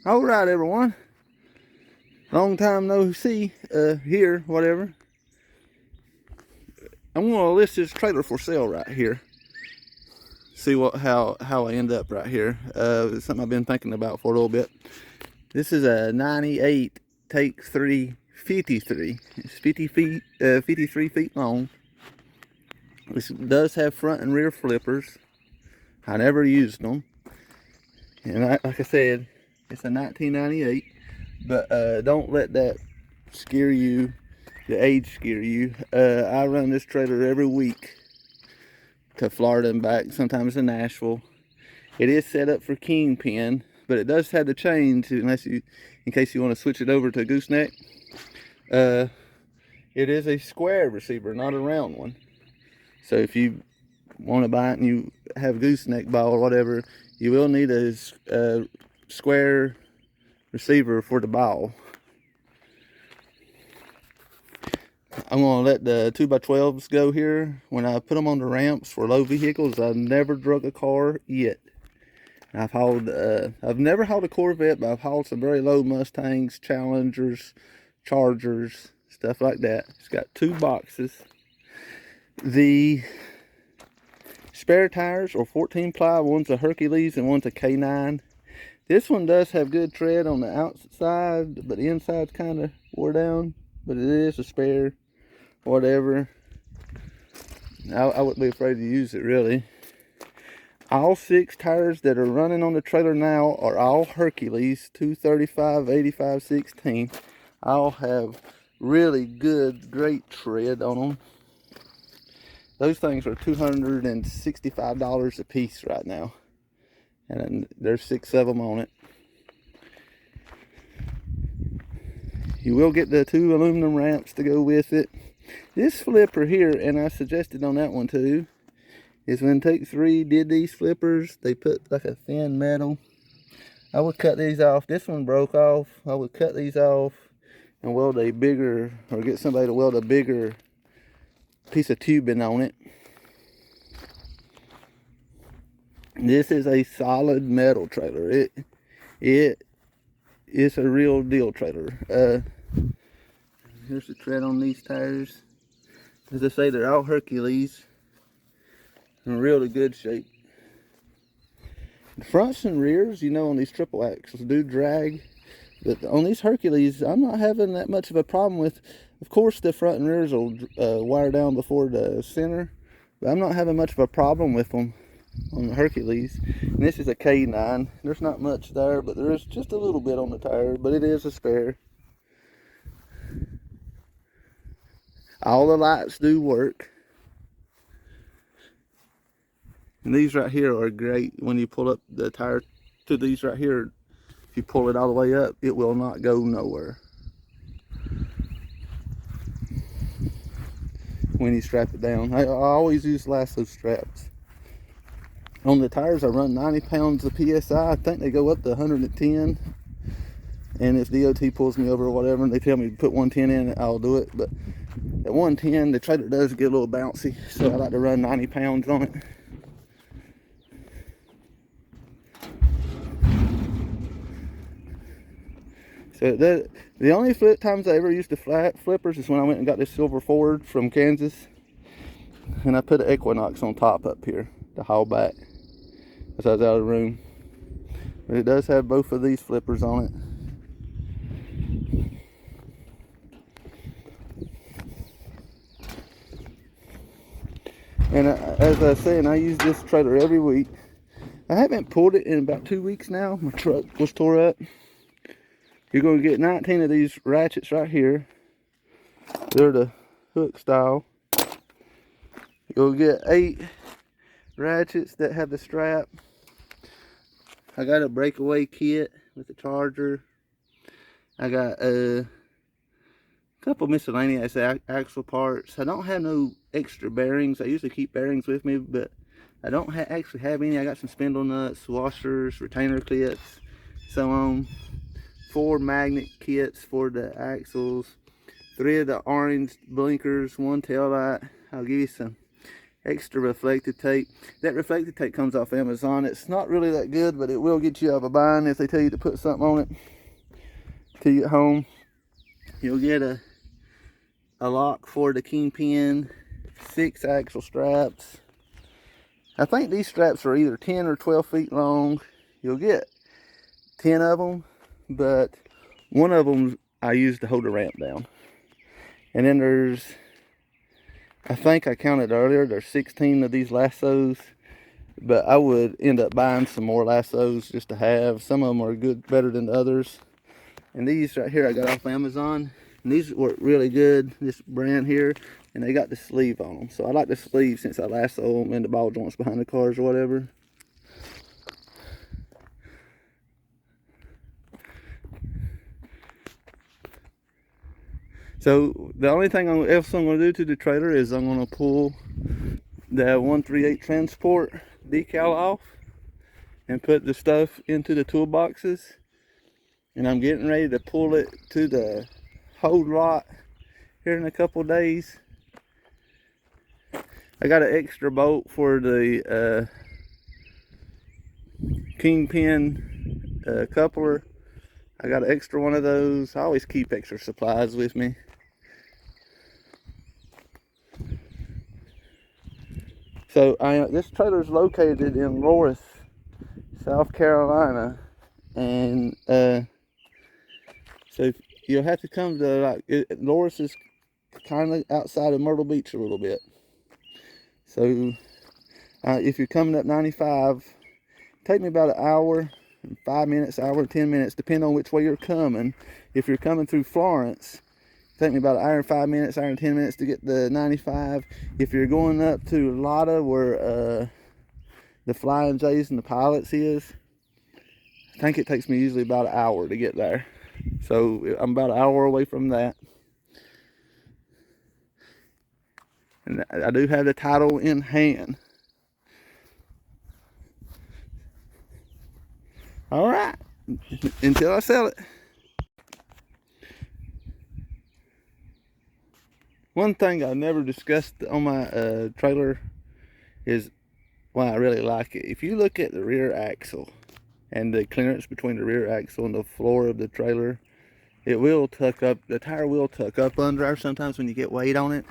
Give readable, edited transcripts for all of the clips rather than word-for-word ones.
All right, everyone. Long time no see, here, whatever. I'm gonna list this trailer for sale right here. See how I end up right here. It's something I've been thinking about for a little bit. This is a 98 Take 3 53. It's 53 feet long. This does have front and rear flippers. I never used them. And like I said, it's a 1998. But don't let that scare you, the age scare you. I run this trailer every week to Florida and back, sometimes to Nashville. It is set up for kingpin, but it does have to change in case you want to switch it over to gooseneck. It is a square receiver, not a round one. So if you want to buy it and you have gooseneck ball or whatever, you will need a square receiver for the ball. I'm going to let the 2x12s go here. When I put them on the ramps for low vehicles, I've never drug a car yet. I've never hauled a Corvette, but I've hauled some very low Mustangs, Challengers, Chargers, stuff like that. It's got 2 boxes. The spare tires are 14 ply. One's a Hercules and one's a K9. This one does have good tread on the outside, but the inside's kind of wore down. But it is a spare, whatever. I wouldn't be afraid to use it, really. All 6 tires that are running on the trailer now are all Hercules 235 85 16. All have really good, great tread on them. Those things are $265 a piece right now, and there's 6 of them on it. You will get the 2 aluminum ramps to go with it. This flipper here, and I suggested on that one too, is when Take 3 did these flippers, they put like a thin metal. I would cut these off. This one broke off. I would cut these off and weld a bigger, or get somebody to weld a bigger piece of tubing on it. This is a solid metal trailer. It is a real deal trailer. Here's the tread on these tires. As I say, they're all Hercules in really good shape. The fronts and rears, you know, on these triple axles do drag, but on these Hercules, I'm not having that much of a problem with. Of course, the front and rears will wire down before the center, but I'm not having much of a problem with them on the Hercules. And this is a K9. There's not much there, but there is just a little bit on the tire, but it is a spare. All the lights do work. And these right here are great. When you pull up the tire to these right here, if you pull it all the way up, it will not go nowhere when you strap it down. I always use lasso straps. On the tires, I run 90 pounds of PSI. I think they go up to 110. And if DOT pulls me over or whatever, and they tell me to put 110 in, I'll do it. But at 110, the trailer does get a little bouncy, so I like to run 90 pounds on it. So the only flip times I ever used the flat flippers is when I went and got this silver Ford from Kansas, and I put an Equinox on top up here to haul back as I was out of the room. But it does have both of these flippers on it. And as I was saying, I use this trailer every week. I haven't pulled it in about 2 weeks now. My truck was tore up. You're going to get 19 of these ratchets right here. They're the hook style. You'll get 8 ratchets that have the strap. I got a breakaway kit with the charger. I got a couple miscellaneous axle parts. I don't have no extra bearings. I usually keep bearings with me, but I don't actually have any. I got some spindle nuts, washers, retainer clips, so on. 4 magnet kits for the axles, 3 of the orange blinkers, 1 tail light. I'll give you some extra reflective tape. That reflective tape comes off Amazon. It's not really that good, but it will get you out of a bind if they tell you to put something on it till you get home. You'll get a lock for the Kingpin, 6 axle straps. I think these straps are either 10 or 12 feet long. You'll get 10 of them, but one of them I use to hold the ramp down. And then there's, I think I counted earlier, there's 16 of these lassos, but I would end up buying some more lassos just to have. Some of them are good, better than others. And these right here I got off Amazon, and these work really good, this brand here, and they got the sleeve on them. So I like the sleeve since I lasso them in the ball joints behind the cars or whatever. So the only thing else I'm going to do to the trailer is I'm going to pull the 138 transport decal off and put the stuff into the toolboxes. And I'm getting ready to pull it to the hold lot here in a couple days. I got an extra bolt for the Kingpin coupler. I got an extra one of those. I always keep extra supplies with me. So this trailer is located in Loris, South Carolina, and so you'll have to come to Loris is kind of outside of Myrtle Beach a little bit. So if you're coming up 95, take me about an hour, 5 minutes, hour, 10 minutes, depending on which way you're coming. If you're coming through Florence, take me about an hour and 5 minutes, hour and 10 minutes to get the 95. If you're going up to Lotta, where the Flying J's and the Pilots is, I think it takes me usually about an hour to get there. So I'm about an hour away from that. And I do have the title in hand. All right, until I sell it. One thing I never discussed on my trailer is why I really like it. If you look at the rear axle and the clearance between the rear axle and the floor of the trailer, it will tuck up, the tire will tuck up under there sometimes when you get weight on it.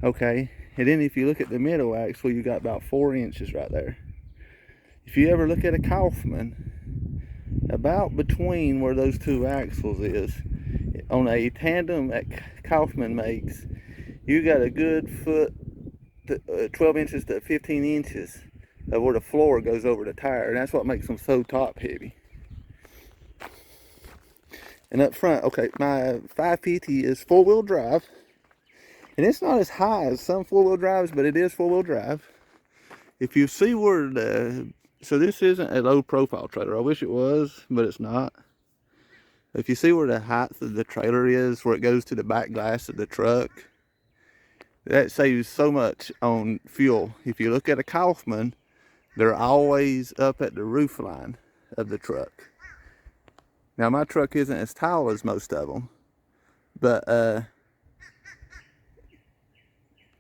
Okay, and then if you look at the middle axle, you got about 4 inches right there. If you ever look at a Kaufman, about between where those two axles is, on a tandem that Kaufman makes, you got a good foot, 12 inches to 15 inches of where the floor goes over the tire, and that's what makes them so top heavy. And up front, okay, my 550 is 4-wheel drive, and it's not as high as some 4-wheel drives, but it is 4-wheel drive. If you see where so this isn't a low profile trailer. I wish it was, but it's not. If you see where the height of the trailer is, where it goes to the back glass of the truck, that saves so much on fuel. If you look at a Kaufman, they're always up at the roof line of the truck. Now my truck isn't as tall as most of them, but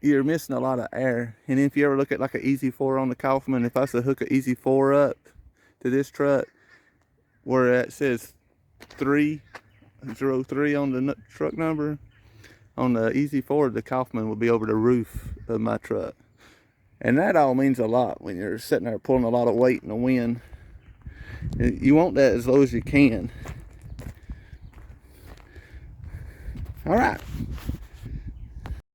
you're missing a lot of air. And if you ever look at like an Easy 4 on the Kaufman, if I was to hook an Easy 4 up to this truck, where it says 303 on the truck number, on the Easy 4, the Kaufman will be over the roof of my truck. And that all means a lot when you're sitting there pulling a lot of weight in the wind. You want that as low as you can. All right.